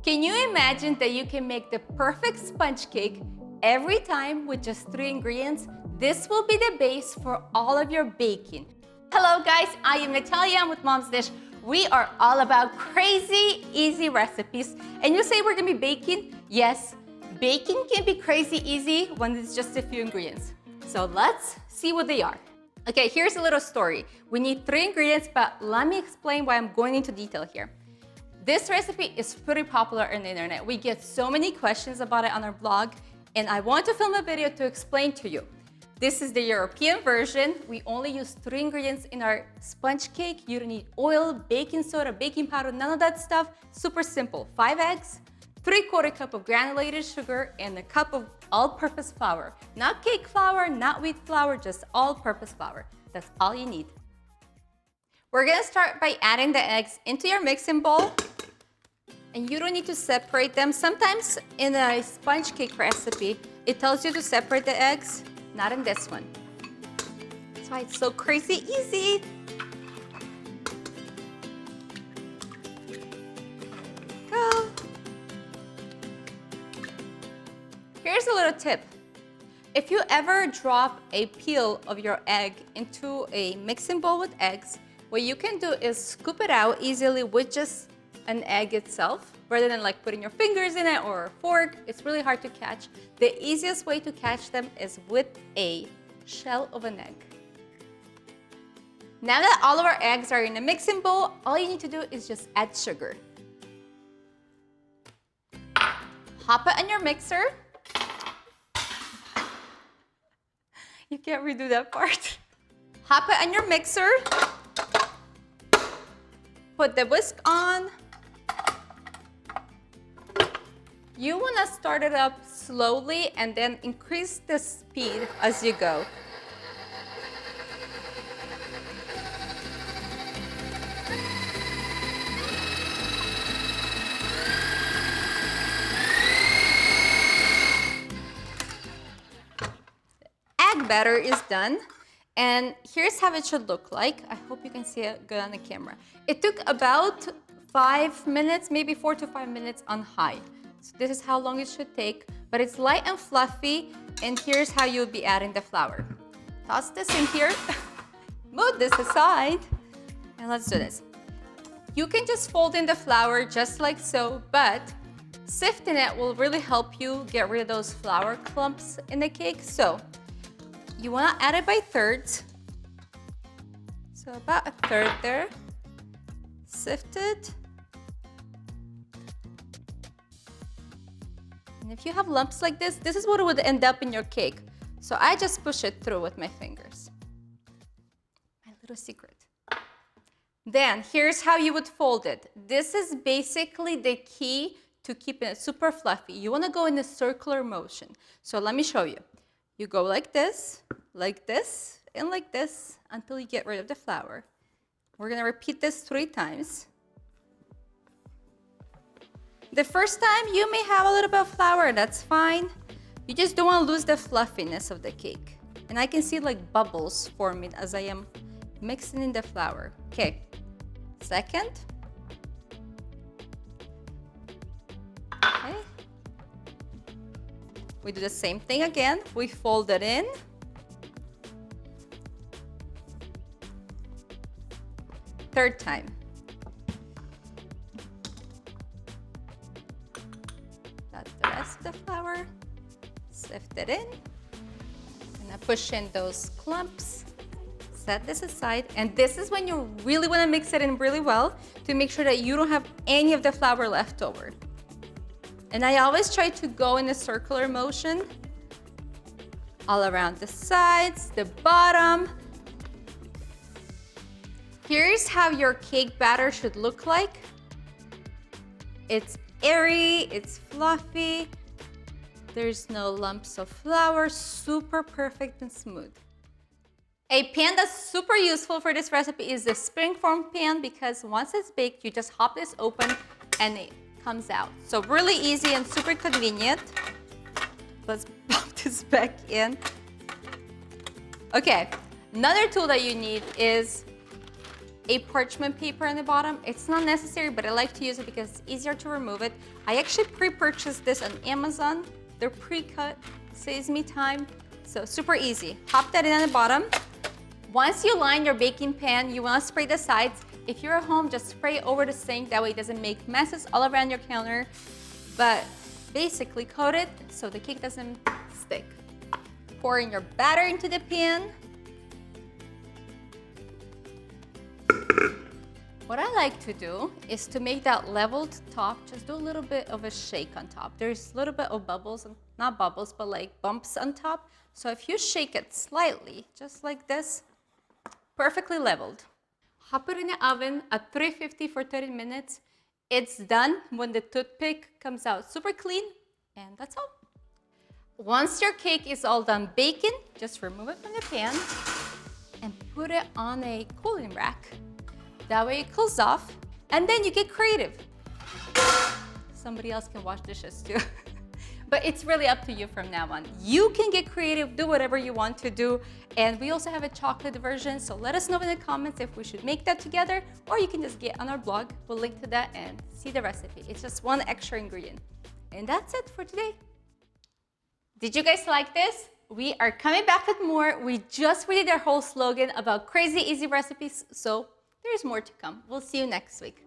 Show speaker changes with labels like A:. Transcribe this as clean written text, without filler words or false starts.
A: Can you imagine that you can make the perfect sponge cake every time with just 3 ingredients? This will be the base for all of your baking. Hello guys, I am Natalia. I'm with Mom's Dish. We are all about crazy, easy recipes. And you say we're gonna be baking? Yes, baking can be crazy easy when it's just a few ingredients. So let's see what they are. Okay, here's a little story. We need 3 ingredients, but let me explain why I'm going into detail here. This recipe is pretty popular on the internet. We get so many questions about it on our blog, and I want to film a video to explain to you. This is the European version. We only use 3 ingredients in our sponge cake. You don't need oil, baking soda, baking powder, none of that stuff. Super simple. 5 eggs, 3/4 cup of granulated sugar, and a cup of all-purpose flour. Not cake flour, not wheat flour, just all-purpose flour. That's all you need. We're gonna start by adding the eggs into your mixing bowl. And you don't need to separate them. Sometimes in a sponge cake recipe, it tells you to separate the eggs. Not in this one. That's why it's so crazy easy. Go. Here's a little tip. If you ever drop a peel of your egg into a mixing bowl with eggs, what you can do is scoop it out easily with just an egg itself, rather than like putting your fingers in it or a fork. It's really hard to catch. The easiest way to catch them is with a shell of an egg. Now that all of our eggs are in a mixing bowl, all you need to do is just add sugar. Hop it in your mixer. You can't redo that part. Hop it in your mixer. Put the whisk on. You want to start it up slowly and then increase the speed as you go. Egg batter is done, and here's how it should look like. I hope you can see it good on the camera. It took about 5 minutes, maybe 4 to 5 minutes on high. So this is how long it should take, but it's light and fluffy, and here's how you'll be adding the flour. Toss this in here, move this aside, and let's do this. You can just fold in the flour just like so, but sifting it will really help you get rid of those flour clumps in the cake. So you want to add it by thirds. So about a third there. Sift it. And if you have lumps like this is what would end up in your cake. So I just push it through with my fingers. My little secret. Then here's how you would fold it. This is basically the key to keeping it super fluffy. You want to go in a circular motion. So let me show you. You go like this, and like this until you get rid of the flour. We're going to repeat this 3 times. The first time you may have a little bit of flour, that's fine. You just don't want to lose the fluffiness of the cake. And I can see like bubbles forming as I am mixing in the flour. Okay, second. Okay. We do the same thing again. We fold it in. Third time. That's the rest of the flour. Sift it in. And I push in those clumps. Set this aside. And this is when you really want to mix it in really well to make sure that you don't have any of the flour left over. And I always try to go in a circular motion all around the sides, the bottom. Here's how your cake batter should look like. It's airy, it's fluffy. There's no lumps of flour, super perfect and smooth. A pan that's super useful for this recipe is the springform pan, because once it's baked, you just hop this open and it comes out. So really easy and super convenient. Let's pop this back in. Okay, another tool that you need is a parchment paper on the bottom. It's not necessary, but I like to use it because it's easier to remove it. I actually pre-purchased this on Amazon. They're pre-cut, saves me time. So super easy. Pop that in on the bottom. Once you line your baking pan, you want to spray the sides. If you're at home, just spray over the sink. That way it doesn't make messes all around your counter. But basically coat it so the cake doesn't stick. Pour in your batter into the pan. What I like to do is to make that leveled top, just do a little bit of a shake on top. There's a little bit of bubbles, not bubbles, but like bumps on top. So if you shake it slightly, just like this, perfectly leveled. Hop it in the oven at 350 for 30 minutes. It's done when the toothpick comes out super clean, and that's all. Once your cake is all done baking, just remove it from the pan and put it on a cooling rack. That way it cools off, and then you get creative. Somebody else can wash dishes too. But it's really up to you from now on. You can get creative, do whatever you want to do. And we also have a chocolate version, so let us know in the comments if we should make that together, or you can just get on our blog. We'll link to that and see the recipe. It's just one extra ingredient. And that's it for today. Did you guys like this? We are coming back with more. We just redid our whole slogan about crazy easy recipes, so there's more to come. We'll see you next week.